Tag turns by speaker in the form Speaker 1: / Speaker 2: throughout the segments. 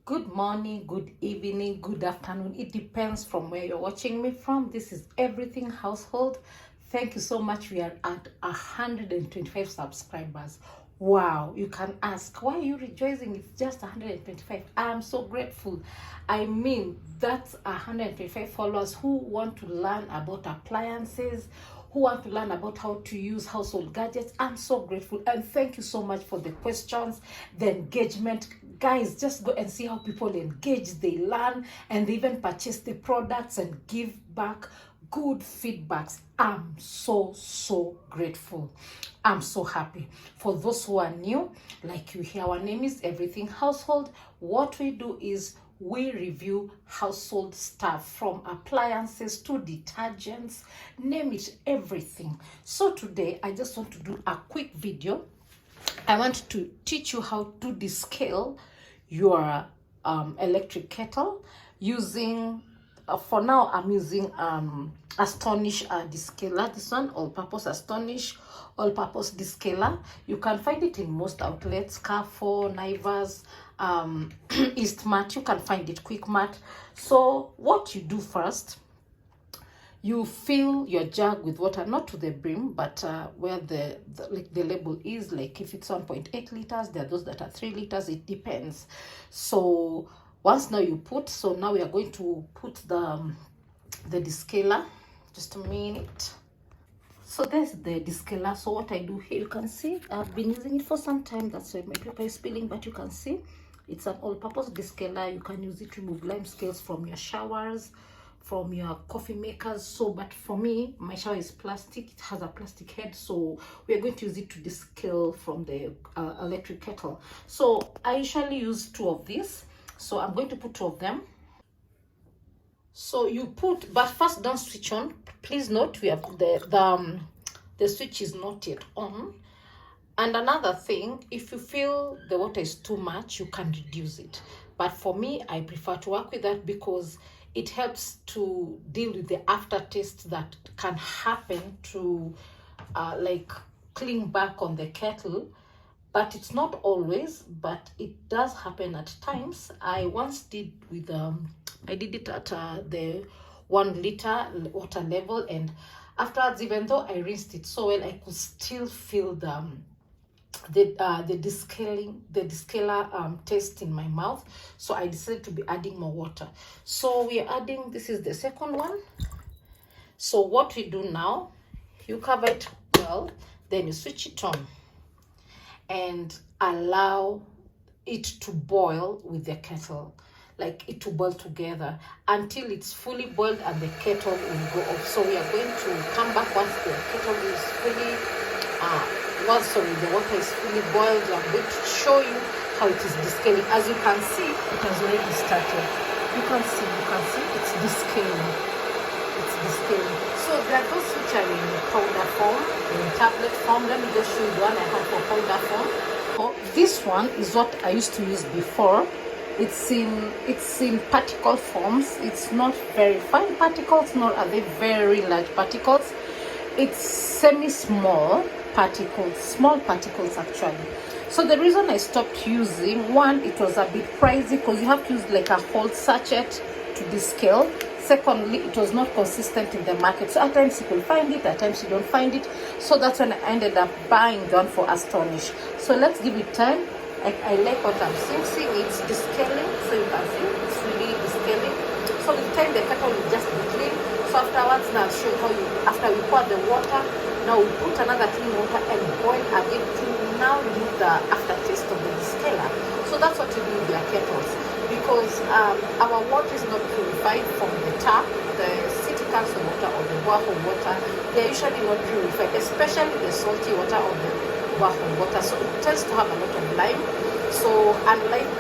Speaker 1: Good morning, good evening, good afternoon. It depends from where you're watching me from. This is Everything Household. Thank you so much. We are at 125 subscribers. Wow, you can ask, why are you rejoicing? It's just 125. I'm so grateful. I mean, that's 125 followers who want to learn about appliances, who want to learn about how to use household gadgets. I'm so grateful, and thank you so much for the questions, the engagement. Guys, just go and see how people engage, they learn, and they even purchase the products and give back good feedbacks. I'm so grateful. I'm so happy. For those who are new, like you hear, our name is Everything Household. What we do is we review household stuff, from appliances to detergents, name it, everything. So today I just want to do a quick video. I want to teach you how to descale your electric kettle using for now I'm using Astonish descaler. This one, all-purpose Astonish all-purpose descaler. You can find it in most outlets, Carrefour, Naivas, Eastmart. You can find it Quickmart. So what you do first, you fill your jug with water, not to the brim, but where the label is. Like if it's 1.8 liters, there are those that are 3 liters, it depends. So once now you put, so now we are going to put the descaler. Just a minute. So there's the descaler. So what I do here, you can see I've been using it for some time. That's why my paper is spilling, but you can see it's an all-purpose descaler. You can use it to remove lime scales from your showers, from your coffee makers. So but for me, my shower is plastic, it has a plastic head, so we are going to use it to descale from the electric kettle. So I usually use 2 of these, so I'm going to put 2 of them. So you put, but first don't switch on. Please note we have the switch is not yet on. And another thing, if you feel the water is too much, you can reduce it. But for me, I prefer to work with that because it helps to deal with the aftertaste that can happen to like cling back on the kettle. But it's not always, but it does happen at times. I once did with I did it at the 1 liter water level, and afterwards, even though I rinsed it so well, I could still feel the descaler taste in my mouth. So I decided to be adding more water. So we are adding, this is the second one. So what we do now, you cover it well, then you switch it on and allow it to boil with the kettle, like it to boil together until it's fully boiled and the kettle will go off. So we are going to come back once the kettle is fully the water is fully boiled. I'm going to show you how it is descaling. As you can see, it has already started. You can see it's descaling. It's descaling. So there are those which are in powder form, in tablet form. Let me just show you the one I have for powder form. Oh, this one is what I used to use before. It's in particle forms. It's not very fine particles, nor are they very large particles. It's semi-small particles, small particles actually. So the reason I stopped using, one, it was a bit pricey because you have to use like a whole sachet to descale. Secondly, it was not consistent in the market, so at times you can find it, at times you don't find it. So that's when I ended up buying the one for Astonish. So let's give it time. I like what I'm seeing. It's descaling, so you can see it's really descaling. So with time the kettle will just be clean. So afterwards, now I'll show you how you, after we pour the water, now we put another clean water and boil again to now remove the aftertaste of the descaler. So that's what you do with your kettles, because our water is not purified from the tap. The city council water or the borehole water, they're usually not purified, especially the salty water or the borehole water. So it tends to have a lot of lime. So unlike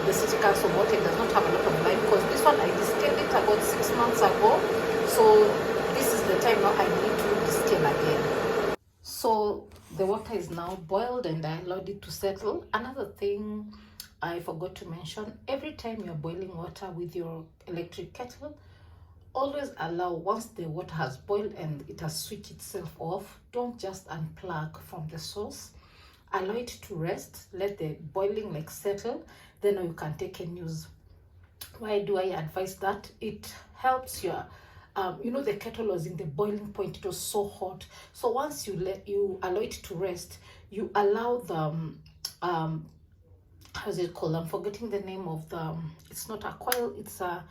Speaker 1: the city council water, it does not have a lot of lime, because this one I descaled it about 6 months ago. So this is the time now I need to descale again. So the water is now boiled and I allowed it to settle. Another thing I forgot to mention, every time you're boiling water with your electric kettle, always allow, once the water has boiled and it has switched itself off, don't just unplug from the source. Allow it to rest, let the boiling like settle, then you can take and use. Why do I advise that? It helps your you know, the kettle was in the boiling point, it was so hot. So once you allow it to rest, you allow the how's it called, I'm forgetting the name of the it's not a coil, it's a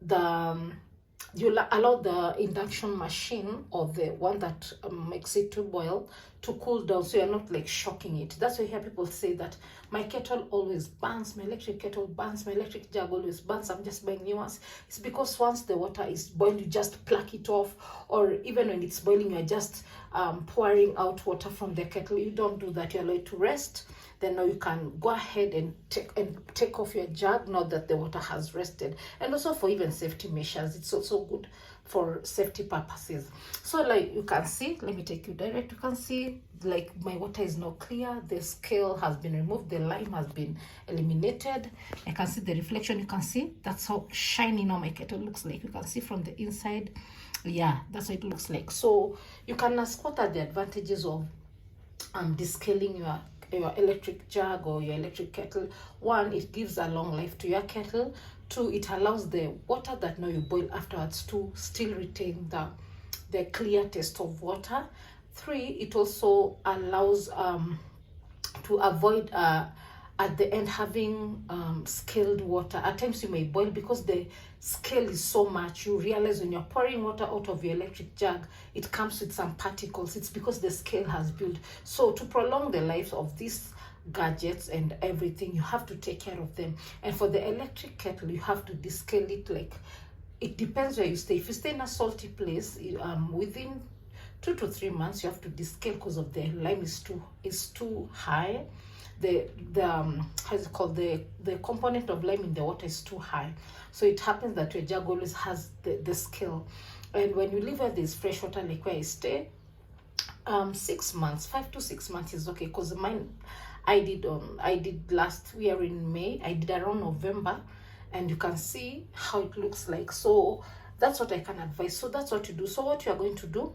Speaker 1: the you allow the induction machine, or the one that makes it to boil, to cool down, so you're not like shocking it. That's why you hear people say that my kettle always burns, my electric kettle burns, my electric jug always burns, I'm just buying new ones. It's because once the water is boiled, you just pluck it off, or even when it's boiling, you're just pouring out water from the kettle. You don't do that, you allow it to rest. Then now you can go ahead and take off your jug now that the water has rested. And also for even safety measures, it's also good for safety purposes. So like you can see, let me take you direct, you can see like my water is now clear, the scale has been removed, the lime has been eliminated. I can see the reflection, you can see that's how shiny now my kettle looks like. You can see from the inside, yeah, that's what it looks like. So you can ask, what are the advantages of descaling your electric jug or your electric kettle? One, it gives a long life to your kettle. Two, it allows the water that now you boil afterwards to still retain the clear taste of water. Three, it also allows to avoid at the end having scaled water. At times you may boil, because the scale is so much, you realize when you're pouring water out of your electric jug, it comes with some particles. It's because the scale has built. So to prolong the life of these gadgets and everything, you have to take care of them. And for the electric kettle, you have to descale it. Like, it depends where you stay. If you stay in a salty place, within 2 to 3 months you have to descale, because of the lime is too high. The how's it called, the component of lime in the water is too high. So it happens that your jug always has the scale. And when you live where there's fresh water, like where I stay, 6 months, 5 to 6 months is okay. Because mine, I did last year in May, I did around November, and you can see how it looks like. So that's what I can advise. So that's what you do. So what you are going to do,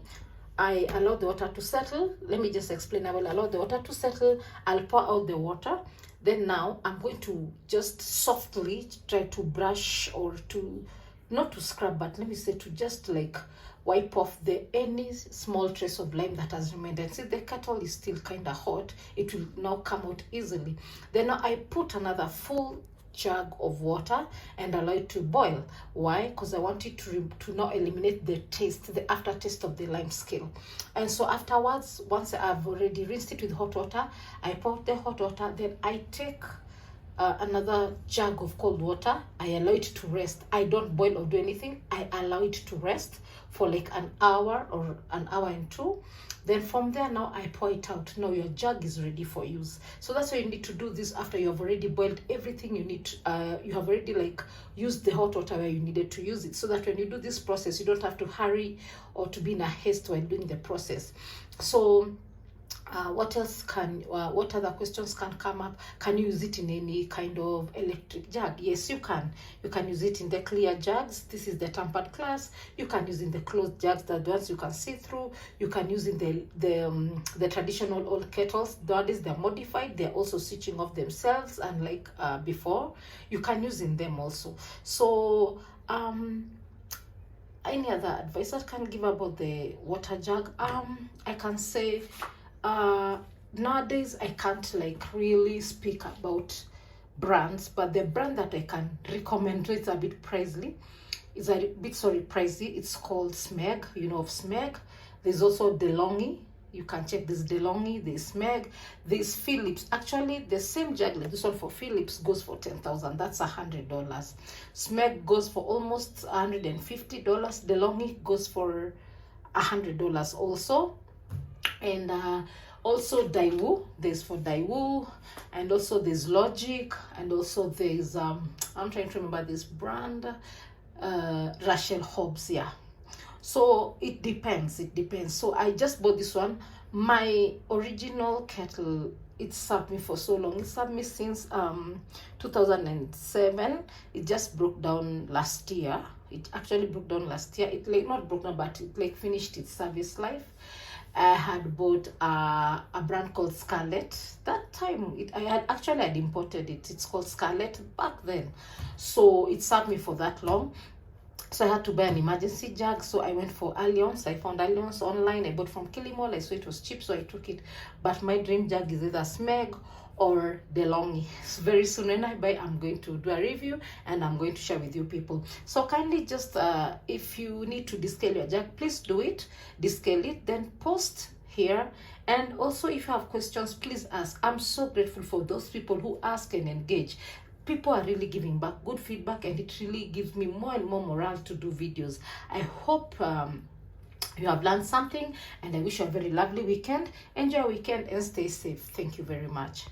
Speaker 1: I allow the water to settle. Let me just explain. I will allow the water to settle. I'll pour out the water. Then now I'm going to just softly try to brush, or to, not to scrub, but let me say to just like wipe off any small trace of lime that has remained. And see, the kettle is still kind of hot. It will now come out easily. Then now I put another full jug of water and allow it to boil. Why? Because I want it to now eliminate the taste, the aftertaste of the lime scale. And so afterwards, once I've already rinsed it with hot water, I pour the hot water. Then I take another jug of cold water. I allow it to rest. I don't boil or do anything. I allow it to rest for like an hour or an hour and two. Then from there, now I pour it out. Now your jug is ready for use. So that's why you need to do this after you have already boiled everything you need. You have already like used the hot water where you needed to use it, so that when you do this process, you don't have to hurry or to be in a haste while doing the process. So what else what other questions can come up? Can you use it in any kind of electric jug? Yes, you can. You can use it in the clear jugs. This is the tempered class. You can use in the closed jugs, the ones you can see through. You can use in the traditional old kettles. Nowadays they're modified. They're also switching off themselves, and like before, you can use in them also. So any other advice I can give about the water jug? I can say, nowadays I can't like really speak about brands, but the brand that I can recommend, it's a bit pricey, it's called Smeg. You know of Smeg. There's also DeLonghi. You can check this DeLonghi, there's Smeg, there's Philips. Actually the same jug like this one for Philips goes for $10,000. That's $100. Smeg goes for almost $150. DeLonghi goes for $100 also. And also Daewoo, there's for Daewoo, and also there's Logic, and also there's I'm trying to remember this brand, Rachel Hobbs. Yeah, so it depends. So I just bought this one. My original kettle, it served me for so long. It served me since 2007. It just broke down last year. It actually broke down last year. It like not broke down, but it like finished its service life. I had bought a brand called Scarlett. That time I had imported it. It's called Scarlett back then, so it served me for that long. So I had to buy an emergency jug. So I went for Alliance. I found Alliance online. I bought from Kilimall. I saw it was cheap, so I took it. But my dream jug is either Smeg or DeLonghi. So very soon when I buy, I'm going to do a review and I'm going to share with you people. So kindly just, if you need to descale your jug, please do it. Descale it, then post here. And also if you have questions, please ask. I'm so grateful for those people who ask and engage. People are really giving back good feedback, and it really gives me more and more morale to do videos. I hope you have learned something, and I wish you a very lovely weekend. Enjoy your weekend and stay safe. Thank you very much.